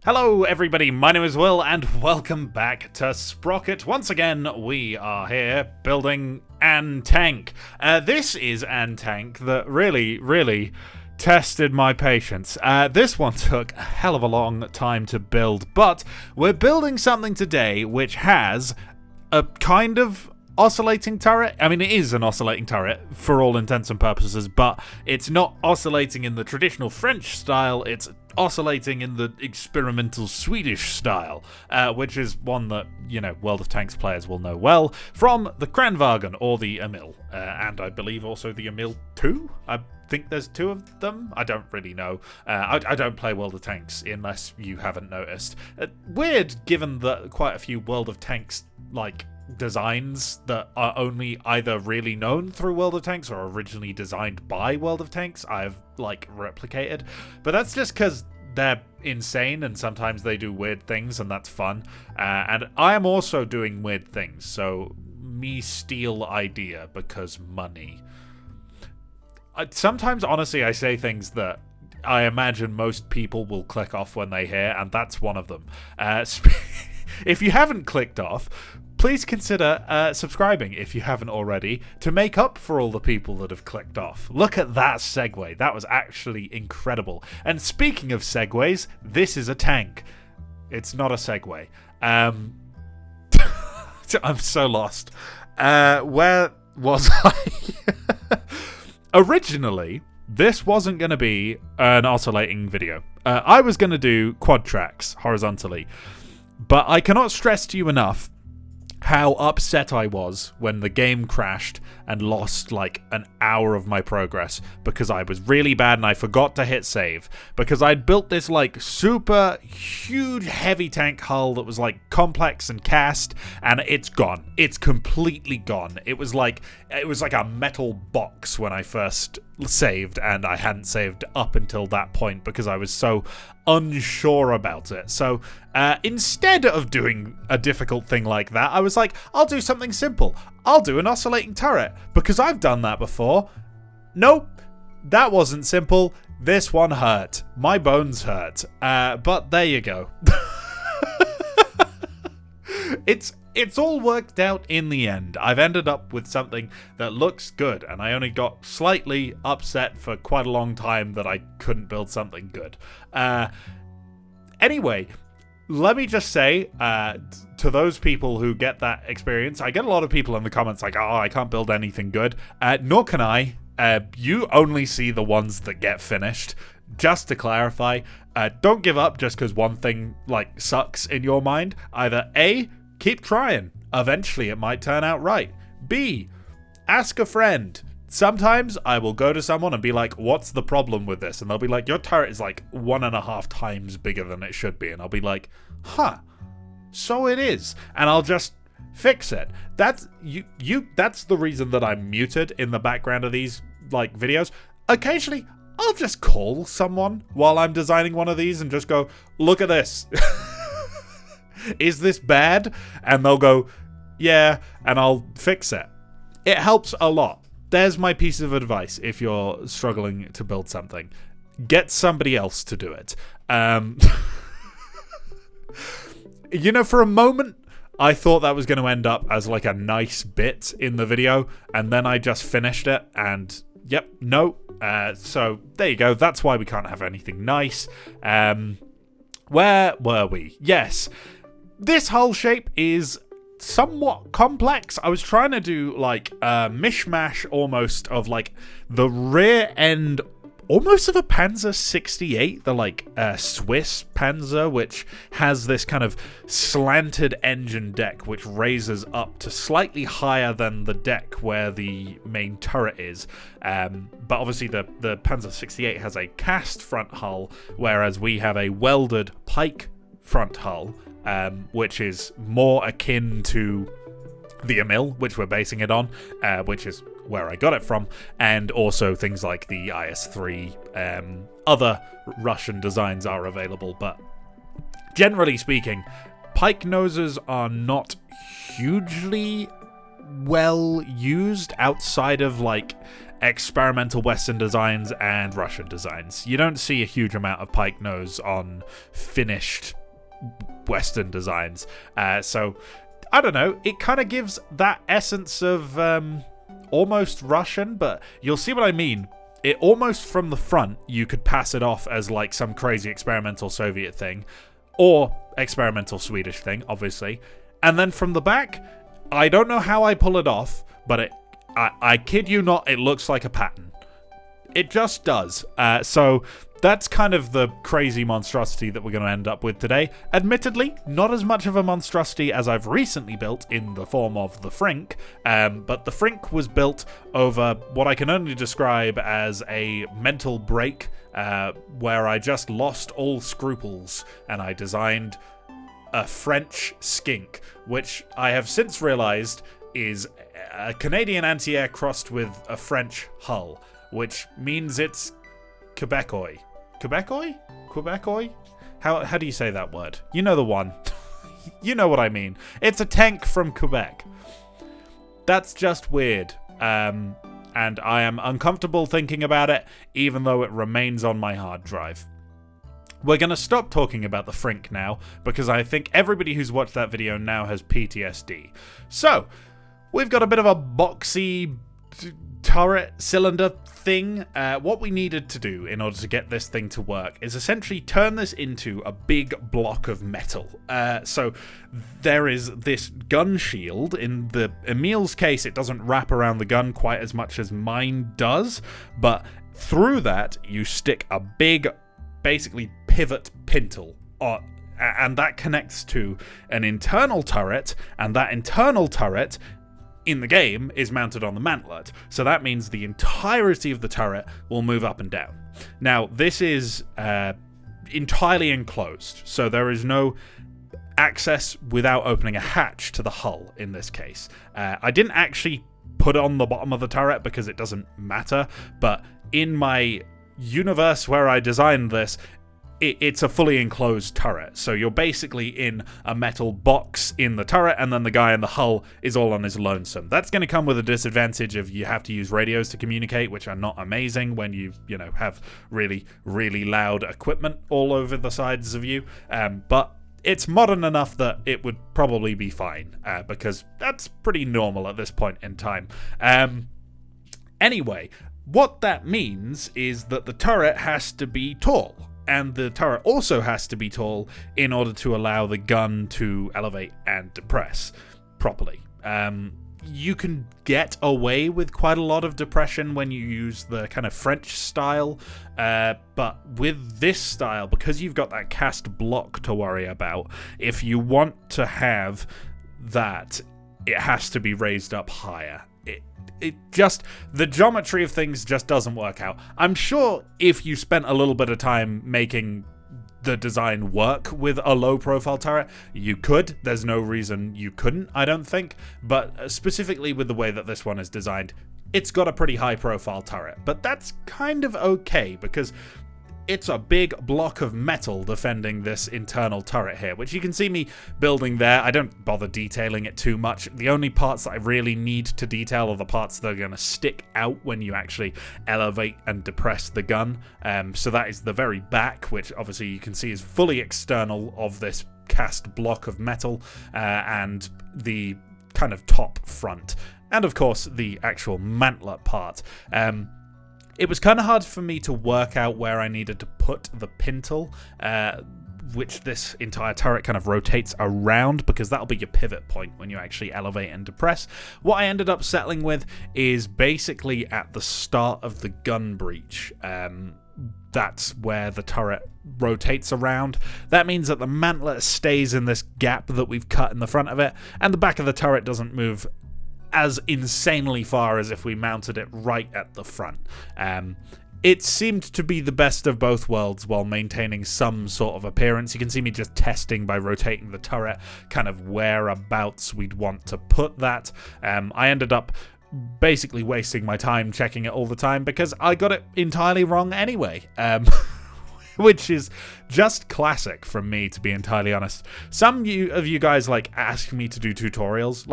Hello everybody, my name is Will and welcome back to Sprocket. Once again, we are here building an tank. This is an tank that really tested my patience. This one took a hell of a long time to build, but we're building something today which has a kind of oscillating turret. I mean, it is an oscillating turret for all intents and purposes, but it's not oscillating in the traditional French style, it's oscillating in the experimental Swedish style, which is one that, you know, World of Tanks players will know well from the Kranvagen or the Emil, and I believe also the Emil 2? I think there's two of them. I don't really know. I don't play World of Tanks unless you haven't noticed. Weird, given that quite a few World of Tanks, like, designs that are only either really known through World of Tanks or originally designed by World of Tanks I've like replicated, but that's just because they're insane and sometimes they do weird things and that's fun, and I am also doing weird things, so me steal idea because money. Sometimes honestly I say things that I imagine most people will click off when they hear, and that's one of them. If you haven't clicked off, please consider subscribing if you haven't already to make up for all the people that have clicked off. Look at that segue. That was actually incredible. And speaking of segues, this is a tank. It's not a segue. I'm so lost. Where was I? Originally, this wasn't going to be an oscillating video. I was going to do quad tracks horizontally. But I cannot stress to you enough how upset I was when the game crashed and lost like an hour of my progress because I was really bad and I forgot to hit save because I'd built this like super huge heavy tank hull that was like complex and cast, and it's gone. It's completely gone. It was like a metal box when I first saved, and I hadn't saved up until that point because I was so unsure about it. So instead of doing a difficult thing like that, I was like, I'll do something simple. I'll do an oscillating turret because I've done that before. Nope, that wasn't simple. This one hurt. My bones hurt. But there you go. It's all worked out in the end. I've ended up with something that looks good, and I only got slightly upset for quite a long time that I couldn't build something good. Anyway, let me just say, to those people who get that experience, I get a lot of people in the comments like, oh, I can't build anything good. Nor can I. You only see the ones that get finished. Just to clarify, don't give up just because one thing like sucks in your mind. Either A, keep trying. Eventually it might turn out right. B, ask a friend. Sometimes I will go to someone and be like, what's the problem with this? And they'll be like, your turret is like 1.5 times bigger than it should be. And I'll be like, huh, so it is. And I'll just fix it. That's the reason that I'm muted in the background of these like videos. Occasionally I'll just call someone while I'm designing one of these and just go, look at this. Is this bad? And they'll go, yeah, and I'll fix it. It helps a lot. There's my piece of advice if you're struggling to build something. Get somebody else to do it. You know, for a moment, I thought that was going to end up as like a nice bit in the video, and then I just finished it, and yep, no. So there you go. That's why we can't have anything nice. Where were we? Yes. This hull shape is somewhat complex. I was trying to do like a mishmash almost of like the rear end almost of a Panzer 68, the like Swiss Panzer, which has this kind of slanted engine deck which raises up to slightly higher than the deck where the main turret is. But obviously the Panzer 68 has a cast front hull, whereas we have a welded pike front hull, which is more akin to the Emil, which we're basing it on, which is where I got it from, and also things like the IS-3. Other Russian designs are available, but generally speaking, pike noses are not hugely well used outside of like experimental Western designs and Russian designs. You don't see a huge amount of pike nose on finished Western designs. So, I don't know, it kind of gives that essence of almost Russian, but you'll see what I mean. It almost from the front, you could pass it off as like some crazy experimental Soviet thing, or experimental Swedish thing, obviously. And then from the back, I don't know how I pull it off, but I kid you not, it looks like a pattern. It just does. So that's kind of the crazy monstrosity that we're going to end up with today. Admittedly, not as much of a monstrosity as I've recently built in the form of the Frink, but the Frink was built over what I can only describe as a mental break, where I just lost all scruples and I designed a French skink, which I have since realized is a Canadian anti-air crossed with a French hull, which means it's Quebecois. Quebecois? How do you say that word? You know the one. You know what I mean. It's a tank from Quebec. That's just weird. And I am uncomfortable thinking about it, even though it remains on my hard drive. We're going to stop talking about the Frink now, because I think everybody who's watched that video now has PTSD. So, we've got a bit of a boxy turret cylinder thing. What we needed to do in order to get this thing to work is essentially turn this into a big block of metal. So there is this gun shield. In Emil's case, it doesn't wrap around the gun quite as much as mine does, but through that you stick a big, basically pivot pintle, and that connects to an internal turret, and that internal turret in the game is mounted on the mantlet, so that means the entirety of the turret will move up and down. Now, this is entirely enclosed, so there is no access without opening a hatch to the hull in this case. I didn't actually put it on the bottom of the turret because it doesn't matter, but in my universe where I designed this, it's a fully enclosed turret, so you're basically in a metal box in the turret, and then the guy in the hull is all on his lonesome. That's going to come with a disadvantage of you have to use radios to communicate, which are not amazing when you have really, really loud equipment all over the sides of you, but it's modern enough that it would probably be fine, because that's pretty normal at this point in time. Anyway, what that means is that the turret has to be tall. And the turret also has to be tall in order to allow the gun to elevate and depress properly. You can get away with quite a lot of depression when you use the kind of French style, but with this style, because you've got that cast block to worry about, if you want to have that, it has to be raised up higher. The geometry of things just doesn't work out. I'm sure if you spent a little bit of time making the design work with a low profile turret, you could. There's no reason you couldn't, I don't think. But specifically with the way that this one is designed, it's got a pretty high profile turret. But that's kind of okay, because it's a big block of metal defending this internal turret here, which you can see me building there. I don't bother detailing it too much. The only parts that I really need to detail are the parts that are going to stick out when you actually elevate and depress the gun. So that is the very back, which obviously you can see is fully external of this cast block of metal, and the kind of top front. And of course, the actual mantlet part. It was kind of hard for me to work out where I needed to put the pintle, which this entire turret kind of rotates around, because that'll be your pivot point when you actually elevate and depress. What I ended up settling with is basically at the start of the gun breech. That's where the turret rotates around. That means that the mantlet stays in this gap that we've cut in the front of it, and the back of the turret doesn't move as insanely far as if we mounted it right at the front. It seemed to be the best of both worlds while maintaining some sort of appearance. You can see me just testing by rotating the turret, kind of whereabouts we'd want to put that. I ended up basically wasting my time checking it all the time because I got it entirely wrong anyway. Which is just classic from me, to be entirely honest. Some of you guys ask me to do tutorials.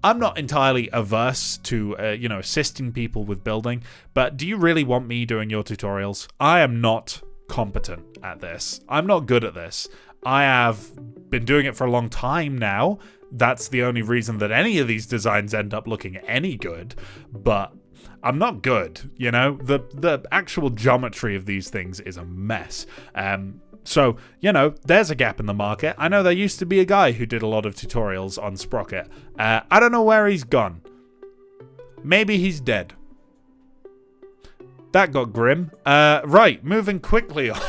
I'm not entirely averse to, assisting people with building, but do you really want me doing your tutorials? I am not competent at this. I'm not good at this. I have been doing it for a long time now. That's the only reason that any of these designs end up looking any good, but I'm not good, you know? The actual geometry of these things is a mess. So, there's a gap in the market. I know there used to be a guy who did a lot of tutorials on Sprocket. I don't know where he's gone. Maybe he's dead. That got grim. Right, moving quickly on.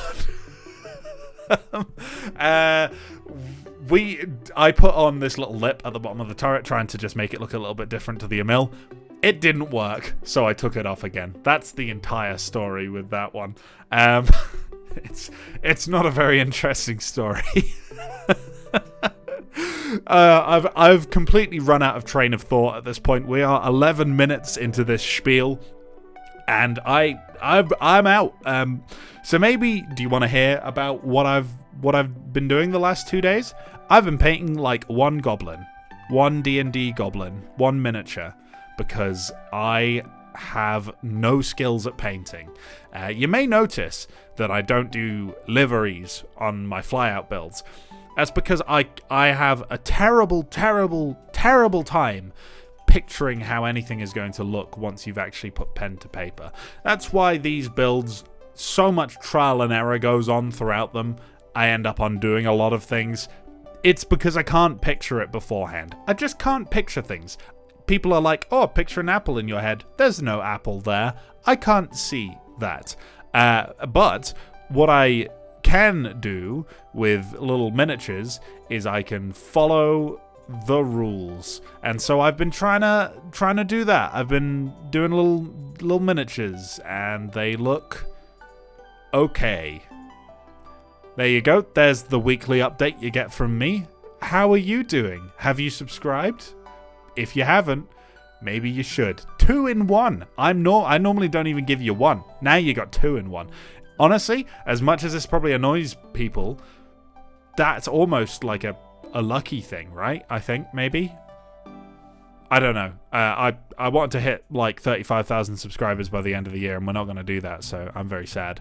I put on this little lip at the bottom of the turret, trying to just make it look a little bit different to the Emil. It didn't work, so I took it off again. That's the entire story with that one. It's not a very interesting story. I've completely run out of train of thought at this point. We are 11 minutes into this spiel, and I'm out. So maybe, do you want to hear about what I've been doing the last 2 days? I've been painting like one goblin, one D&D goblin, one miniature, because I have no skills at painting. You may notice that I don't do liveries on my flyout builds. That's because I have a terrible time picturing how anything is going to look once you've actually put pen to paper. That's why these builds, so much trial and error goes on throughout them. I end up undoing a lot of things. It's because I can't picture it beforehand. I just can't picture things. People are like, oh, picture an apple in your head. There's no apple there. I can't see that. But what I can do with little miniatures is I can follow the rules. And so I've been trying to do that. I've been doing little miniatures, and they look okay. There you go. There's the weekly update you get from me. How are you doing? Have you subscribed? If you haven't, maybe you should. 2 in 1. I normally don't even give you 1. Now you got 2 in 1. Honestly, as much as this probably annoys people, that's almost like a lucky thing, right? I think, maybe? I don't know. I want to hit like 35,000 subscribers by the end of the year, and we're not going to do that, so I'm very sad.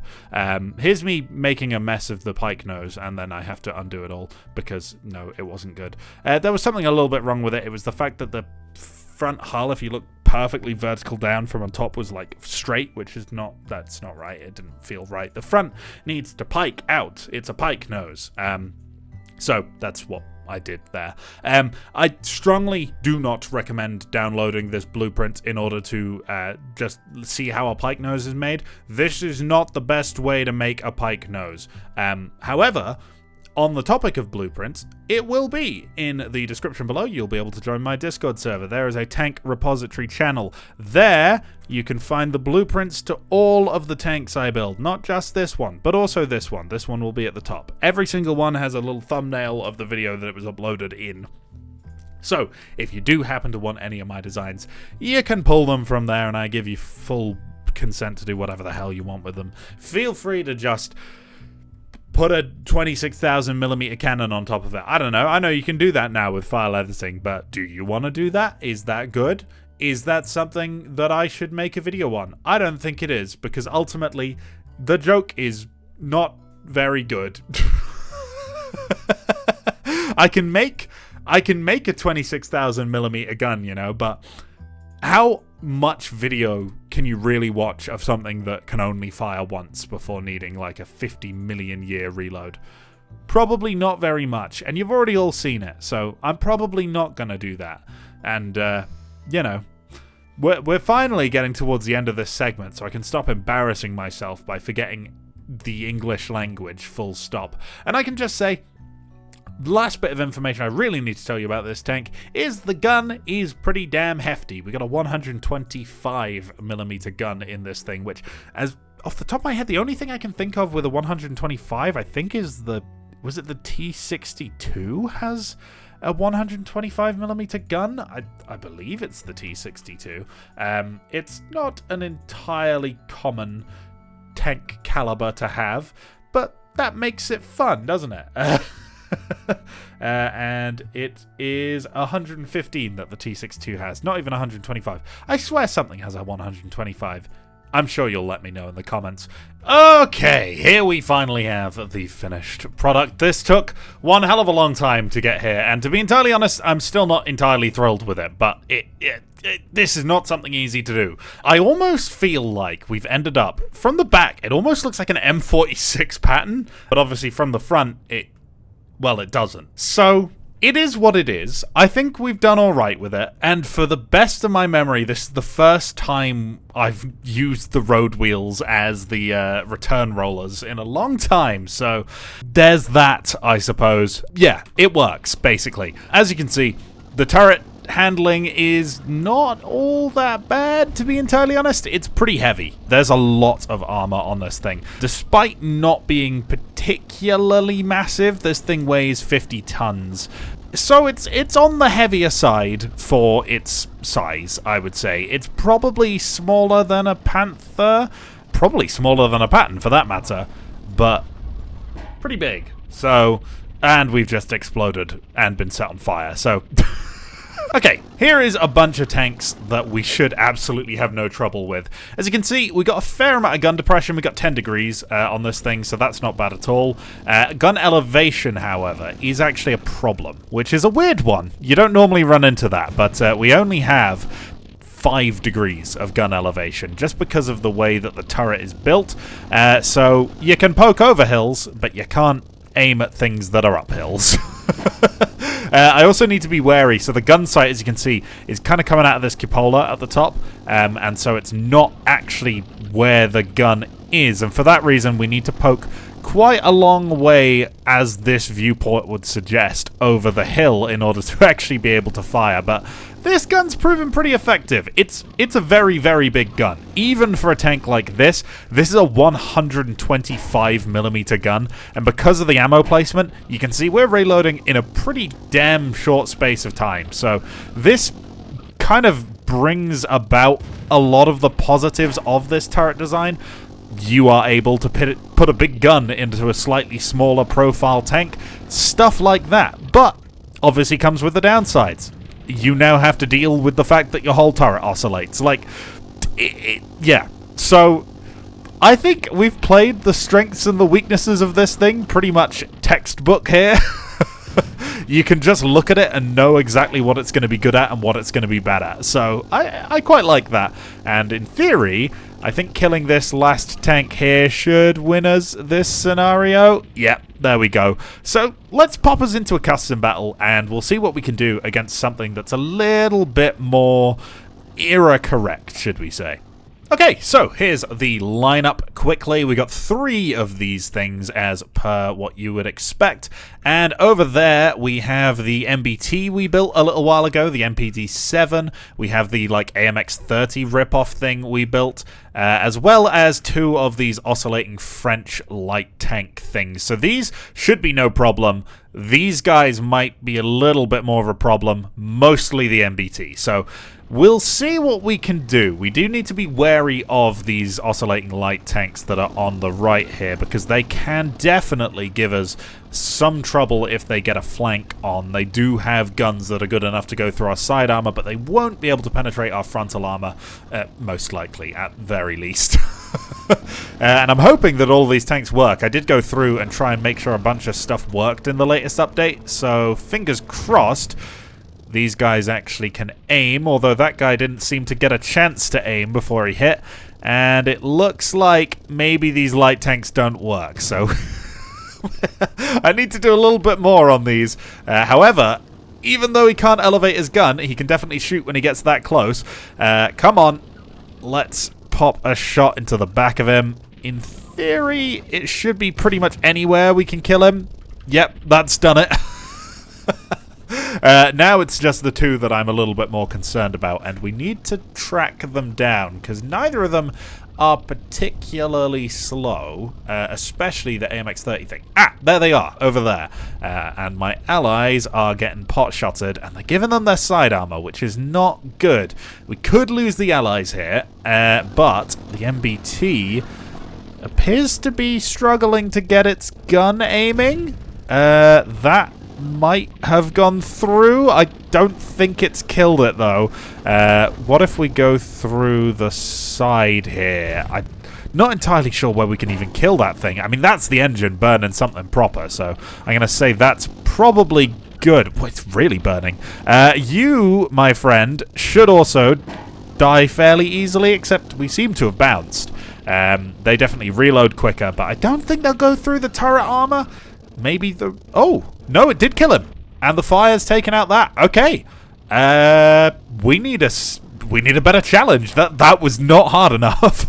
Here's me making a mess of the pike nose, and then I have to undo it all because, no, it wasn't good. There was something a little bit wrong with it. It was the fact that the front hull, if you look perfectly vertical down from on top, was like straight, which is that's not right. It didn't feel right. The front needs to pike out. It's a pike nose. So that's what I did there. I strongly do not recommend downloading this blueprint in order to just see how a pike nose is made. This is not the best way to make a pike nose. However, on the topic of blueprints, it will be in the description below. You'll be able to join my Discord server. There is a tank repository channel. There, you can find the blueprints to all of the tanks I build. Not just this one, but also this one. This one will be at the top. Every single one has a little thumbnail of the video that it was uploaded in. So, if you do happen to want any of my designs, you can pull them from there, and I give you full consent to do whatever the hell you want with them. Feel free to just put a 26,000mm cannon on top of it. I don't know. I know you can do that now with file editing, but do you want to do that? Is that good? Is that something that I should make a video on? I don't think it is, because ultimately, the joke is not very good. I can make a 26,000mm gun, but how much video can you really watch of something that can only fire once before needing like a 50 million year reload? Probably not very much, and you've already all seen it, so I'm probably not gonna do that. And we're finally getting towards the end of this segment, so I can stop embarrassing myself by forgetting the English language, full stop. And I can just say, the last bit of information I really need to tell you about this tank is the gun is pretty damn hefty. We got a 125mm gun in this thing, which, as off the top of my head, the only thing I can think of with a 125, I think, is was it the T62 has a 125mm gun? I believe it's the T62. It's not an entirely common tank caliber to have, but that makes it fun, doesn't it? And it is 115 that the T62 has, not even 125. I swear something has a 125. I'm sure you'll let me know in the comments. Okay, here we finally have the finished product. This took one hell of a long time to get here, and to be entirely honest, I'm still not entirely thrilled with it, but this is not something easy to do. I almost feel like we've ended up, from the back, it almost looks like an M46 pattern, but obviously from the front, it doesn't. So, it is what it is. I think we've done alright with it, and for the best of my memory, this is the first time I've used the road wheels as the return rollers in a long time, so there's that, I suppose. Yeah, it works, basically. As you can see, the turret handling is not all that bad, to be entirely honest. It's pretty heavy. There's a lot of armor on this thing. Despite not being particularly massive, this thing weighs 50 tons. So it's on the heavier side for its size, I would say. It's probably smaller than a Panther. Probably smaller than a Patton, for that matter. But pretty big. So, and we've just exploded and been set on fire, so... Okay, here is a bunch of tanks that we should absolutely have no trouble with. As you can see, we got a fair amount of gun depression. We got 10 degrees on this thing, so that's not bad at all. Gun elevation, however, is actually a problem, which is a weird one. You don't normally run into that, but we only have 5 degrees of gun elevation, just because of the way that the turret is built. So you can poke over hills, but you can't aim at things that are up hills. I also need to be wary, so the gun sight, as you can see, is kind of coming out of this cupola at the top, and so it's not actually where the gun is, and for that reason we need to poke quite a long way, as this viewport would suggest, over the hill in order to actually be able to fire, but this gun's proven pretty effective. It's a very, very big gun. Even for a tank like this is a 125mm gun, and because of the ammo placement, you can see we're reloading in a pretty damn short space of time. So this kind of brings about a lot of the positives of this turret design. You are able to put a big gun into a slightly smaller profile tank, stuff like that. But obviously comes with the downsides. You now have to deal with the fact that your whole turret oscillates. Like, yeah. So, I think we've played the strengths and the weaknesses of this thing pretty much textbook here. You can just look at it and know exactly what it's going to be good at and what it's going to be bad at. So, I quite like that. And in theory, I think killing this last tank here should win us this scenario. Yep, there we go. So, let's pop us into a custom battle, and we'll see what we can do against something that's a little bit more era correct, should we say. Okay, so here's the lineup quickly. We got 3 of these things as per what you would expect. And over there, we have the MBT we built a little while ago, the MPD-7. We have the, like, AMX-30 ripoff thing we built, as well as 2 of these oscillating French light tank things. So these should be no problem. These guys might be a little bit more of a problem, mostly the MBT. So we'll see what we can do. We do need to be wary of these oscillating light tanks that are on the right here, because they can definitely give us some trouble if they get a flank on. They do have guns that are good enough to go through our side armor, but they won't be able to penetrate our frontal armor, most likely, at very least. And I'm hoping that all these tanks work. I did go through and try and make sure a bunch of stuff worked in the latest update, so fingers crossed these guys actually can aim, although that guy didn't seem to get a chance to aim before he hit, and it looks like maybe these light tanks don't work, so I need to do a little bit more on these. However, even though he can't elevate his gun, he can definitely shoot when he gets that close. Come on, let's pop a shot into the back of him. In theory, it should be pretty much anywhere we can kill him. Yep, that's done it. Now it's just the 2 that I'm a little bit more concerned about, and we need to track them down, because neither of them are particularly slow, especially the AMX-30 thing. Ah, there they are, over there. And my allies are getting pot-shotted, and they're giving them their side armor, which is not good. We could lose the allies here, but the MBT appears to be struggling to get its gun aiming. That might have gone through. I don't think it's killed it, though. What if we go through the side here? I'm not entirely sure where we can even kill that thing. I mean, that's the engine burning something proper, so I'm going to say that's probably good. Well, it's really burning. You, my friend, should also die fairly easily, except we seem to have bounced. They definitely reload quicker, but I don't think they'll go through the turret armor. Maybe the... Oh, no, it did kill him. And the fire's taken out that. Okay. We need a better challenge. That was not hard enough.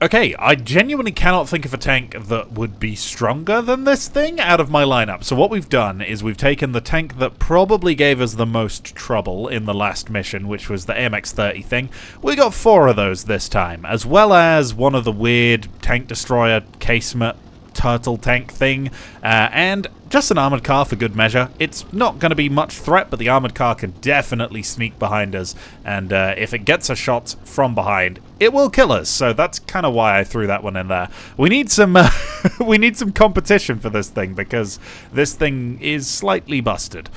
Okay, I genuinely cannot think of a tank that would be stronger than this thing out of my lineup. So what we've done is we've taken the tank that probably gave us the most trouble in the last mission, which was the AMX-30 thing. We got 4 of those this time, as well as one of the weird tank destroyer casemate turtle tank thing, and just an armored car for good measure. It's not going to be much threat, but the armored car can definitely sneak behind us, and if it gets a shot from behind, it will kill us. So that's kind of why I threw that one in there. We need some we need some competition for this thing, because this thing is slightly busted.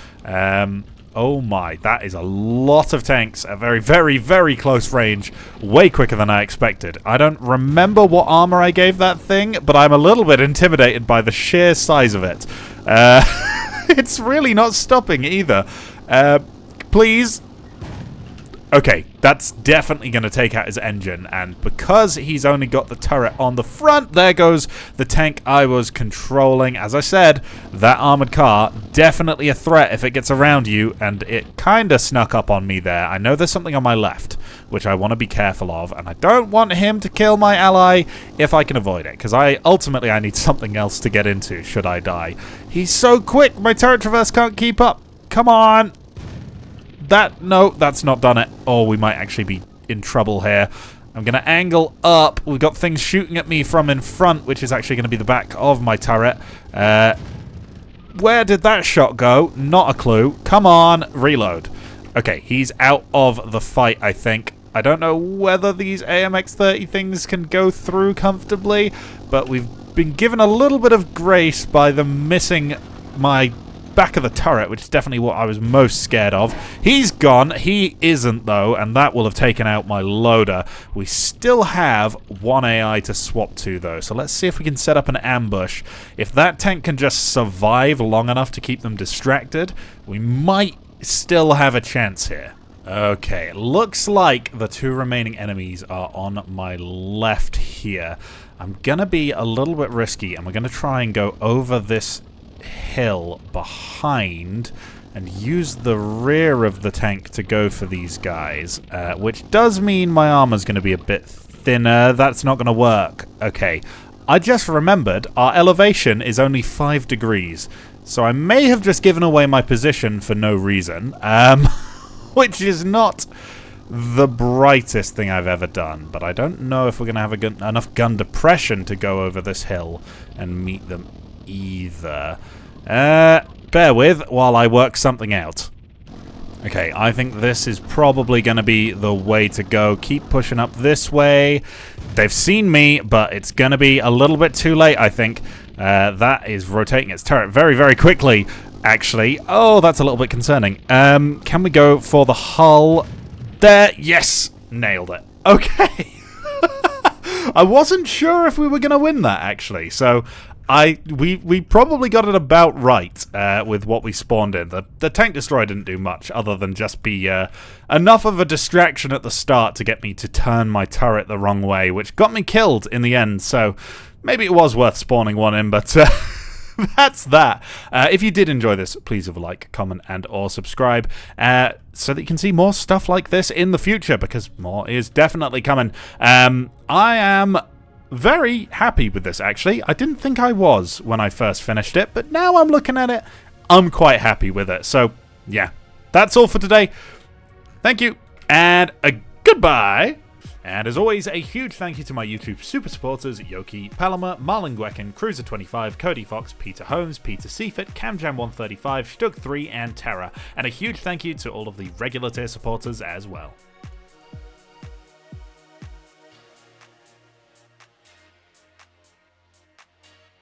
Oh my, that is a lot of tanks at very, very, very close range. Way quicker than I expected. I don't remember what armor I gave that thing, but I'm a little bit intimidated by the sheer size of it. It's really not stopping either. Please. Okay, that's definitely going to take out his engine, and because he's only got the turret on the front, there goes the tank I was controlling. As I said, that armored car, definitely a threat if it gets around you, and it kind of snuck up on me there. I know there's something on my left, which I want to be careful of, and I don't want him to kill my ally if I can avoid it, because ultimately I need something else to get into should I die. He's so quick, my turret traverse can't keep up. Come on. No, that's not done it. Oh, we might actually be in trouble here. I'm going to angle up. We've got things shooting at me from in front, which is actually going to be the back of my turret. Where did that shot go? Not a clue. Come on, reload. Okay, he's out of the fight, I think. I don't know whether these AMX-30 things can go through comfortably, but we've been given a little bit of grace by them missing my back of the turret, which is definitely what I was most scared of. He's gone. He isn't, though, and that will have taken out my loader. We still have one AI to swap to, though, so let's see if we can set up an ambush. If that tank can just survive long enough to keep them distracted, we might still have a chance here. Okay, looks like the 2 remaining enemies are on my left here. I'm gonna be a little bit risky, and we're gonna try and go over this hill behind and use the rear of the tank to go for these guys, which does mean my armor's going to be a bit thinner. That's not going to work. Okay, I just remembered our elevation is only 5 degrees, so I may have just given away my position for no reason, which is not the brightest thing I've ever done, but I don't know if we're going to have enough gun depression to go over this hill and meet them either. Bear with while I work something out. Okay, I think this is probably going to be the way to go. Keep pushing up this way. They've seen me, but it's going to be a little bit too late, I think. That is rotating its turret very, very quickly, actually. Oh, that's a little bit concerning. Can we go for the hull? There. Yes! Nailed it. Okay. I wasn't sure if we were going to win that, actually, so we probably got it about right with what we spawned in. The tank destroyer didn't do much other than just be enough of a distraction at the start to get me to turn my turret the wrong way, which got me killed in the end, so maybe it was worth spawning one in, but that's that. If you did enjoy this, please leave a like, comment, and or subscribe so that you can see more stuff like this in the future, because more is definitely coming. I am very happy with this, actually. I didn't think I was when I first finished it, but now I'm looking at it, I'm quite happy with it. So, yeah, that's all for today. Thank you, and a goodbye. And as always, a huge thank you to my YouTube super supporters, Yoki, Paloma, Marlon Gwekin, Cruiser25, Cody Fox, Peter Holmes, Peter Seafit, CamJam135, Stug3, and Terra. And a huge thank you to all of the regular tier supporters as well.